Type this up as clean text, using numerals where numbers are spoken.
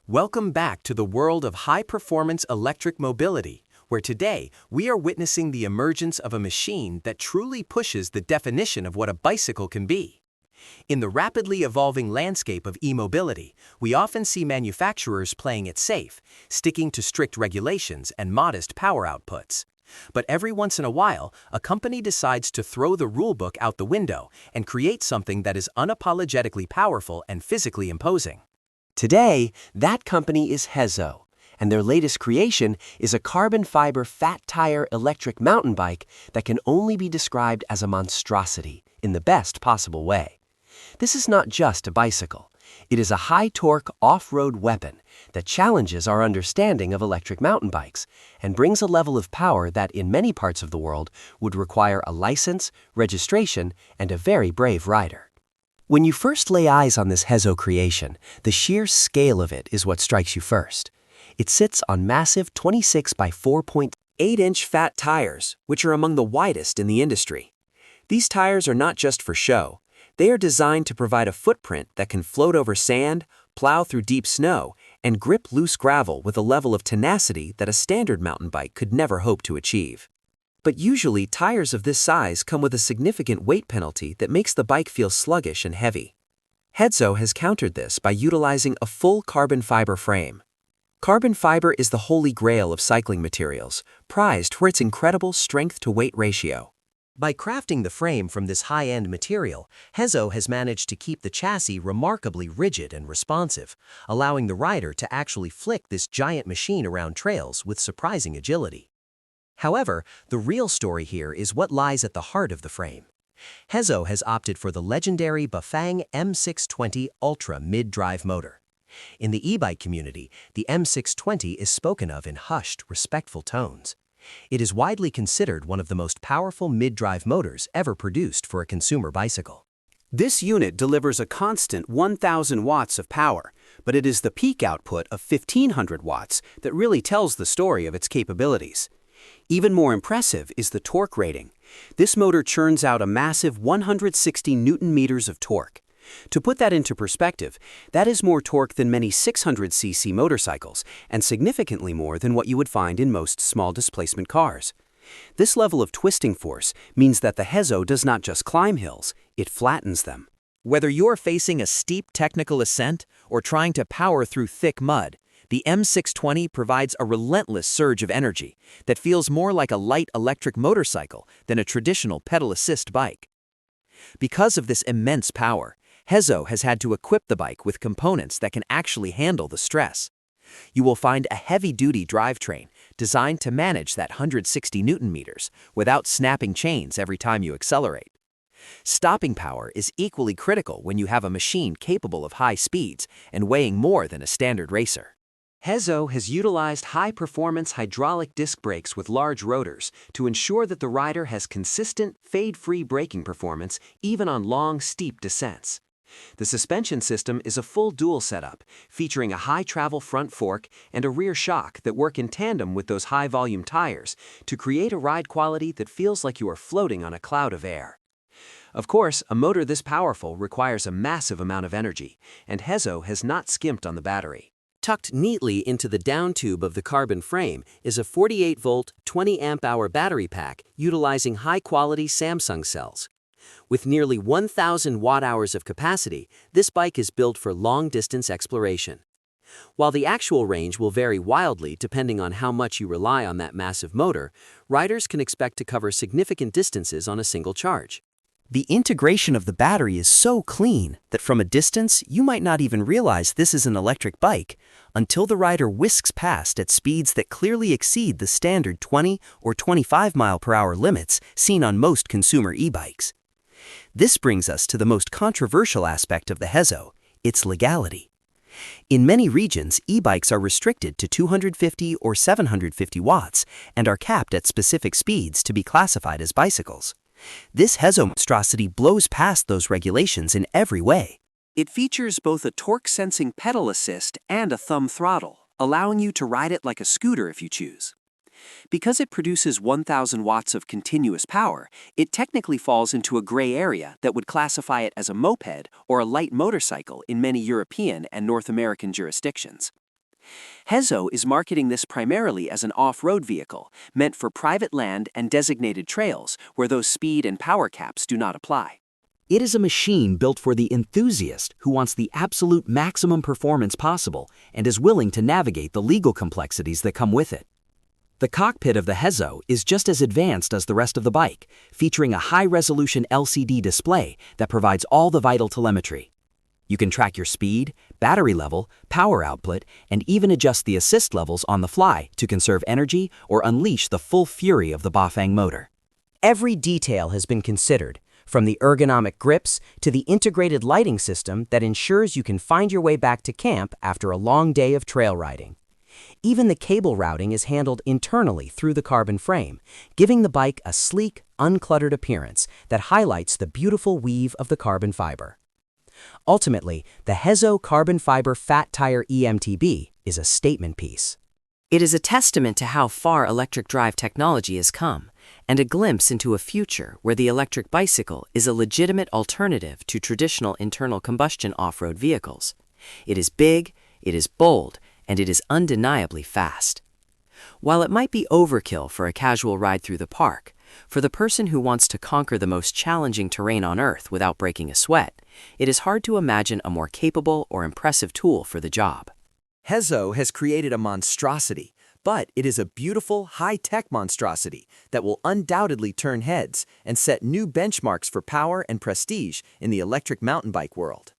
Welcome back to the world of high-performance electric mobility, where today we are witnessing the emergence of a machine that truly pushes the definition of what a bicycle can be. In the rapidly evolving landscape of e-mobility, we often see manufacturers playing it safe, sticking to strict regulations and modest power outputs. But every once in a while, a company decides to throw the rulebook out the window and create something that is unapologetically powerful and physically imposing. Today, that company is Hezzo, and their latest creation is a carbon fiber fat tire electric mountain bike that can only be described as a monstrosity in the best possible way. This is not just a bicycle. It is a high-torque off-road weapon that challenges our understanding of electric mountain bikes and brings a level of power that in many parts of the world would require a license, registration, and a very brave rider. When you first lay eyes on this Hezzo creation, the sheer scale of it is what strikes you first. It sits on massive 26 by 4.8-inch fat tires, which are among the widest in the industry. These tires are not just for show. They are designed to provide a footprint that can float over sand, plow through deep snow, and grip loose gravel with a level of tenacity that a standard mountain bike could never hope to achieve. But usually, tires of this size come with a significant weight penalty that makes the bike feel sluggish and heavy. Hezzo has countered this by utilizing a full carbon fiber frame. Carbon fiber is the holy grail of cycling materials, prized for its incredible strength-to-weight ratio. By crafting the frame from this high-end material, Hezzo has managed to keep the chassis remarkably rigid and responsive, allowing the rider to actually flick this giant machine around trails with surprising agility. However, the real story here is what lies at the heart of the frame. Hezzo has opted for the legendary Bafang M620 Ultra mid-drive motor. In the e-bike community, the M620 is spoken of in hushed, respectful tones. It is widely considered one of the most powerful mid-drive motors ever produced for a consumer bicycle. This unit delivers a constant 1,000 watts of power, but it is the peak output of 1,500 watts that really tells the story of its capabilities. Even more impressive is the torque rating. This motor churns out a massive 160 Newton-meters of torque. To put that into perspective, that is more torque than many 600cc motorcycles, and significantly more than what you would find in most small displacement cars. This level of twisting force means that the Hezzo does not just climb hills, it flattens them. Whether you're facing a steep technical ascent or trying to power through thick mud, the M620 provides a relentless surge of energy that feels more like a light electric motorcycle than a traditional pedal-assist bike. Because of this immense power, Hezzo has had to equip the bike with components that can actually handle the stress. You will find a heavy-duty drivetrain designed to manage that 160 Newton-meters without snapping chains every time you accelerate. Stopping power is equally critical when you have a machine capable of high speeds and weighing more than a standard racer. Hezzo has utilized high-performance hydraulic disc brakes with large rotors to ensure that the rider has consistent, fade-free braking performance even on long, steep descents. The suspension system is a full dual setup, featuring a high-travel front fork and a rear shock that work in tandem with those high-volume tires to create a ride quality that feels like you are floating on a cloud of air. Of course, a motor this powerful requires a massive amount of energy, and Hezzo has not skimped on the battery. Tucked neatly into the down tube of the carbon frame is a 48-volt, 20-amp-hour battery pack utilizing high-quality Samsung cells. With nearly 1,000 watt-hours of capacity, this bike is built for long-distance exploration. While the actual range will vary wildly depending on how much you rely on that massive motor, riders can expect to cover significant distances on a single charge. The integration of the battery is so clean that from a distance you might not even realize this is an electric bike until the rider whisks past at speeds that clearly exceed the standard 20 or 25 mile/hour limits seen on most consumer e-bikes. This brings us to the most controversial aspect of the Hezzo, its legality. In many regions, e-bikes are restricted to 250 or 750 watts and are capped at specific speeds to be classified as bicycles. This Hezzo monstrosity blows past those regulations in every way. It features both a torque-sensing pedal assist and a thumb throttle, allowing you to ride it like a scooter if you choose. Because it produces 1,000 watts of continuous power, it technically falls into a gray area that would classify it as a moped or a light motorcycle in many European and North American jurisdictions. Hezzo is marketing this primarily as an off-road vehicle, meant for private land and designated trails where those speed and power caps do not apply. It is a machine built for the enthusiast who wants the absolute maximum performance possible and is willing to navigate the legal complexities that come with it. The cockpit of the Hezzo is just as advanced as the rest of the bike, featuring a high-resolution LCD display that provides all the vital telemetry. You can track your speed, battery level, power output, and even adjust the assist levels on the fly to conserve energy or unleash the full fury of the Bafang motor. Every detail has been considered, from the ergonomic grips to the integrated lighting system that ensures you can find your way back to camp after a long day of trail riding. Even the cable routing is handled internally through the carbon frame, giving the bike a sleek, uncluttered appearance that highlights the beautiful weave of the carbon fiber. Ultimately, the Hezzo carbon fiber fat tire E-MTB is a statement piece. It is a testament to how far electric drive technology has come, and a glimpse into a future where the electric bicycle is a legitimate alternative to traditional internal combustion off-road vehicles. It is big, it is bold, and it is undeniably fast. While it might be overkill for a casual ride through the park, for the person who wants to conquer the most challenging terrain on Earth without breaking a sweat, it is hard to imagine a more capable or impressive tool for the job. Hezzo has created a monstrosity, but it is a beautiful, high-tech monstrosity that will undoubtedly turn heads and set new benchmarks for power and prestige in the electric mountain bike world.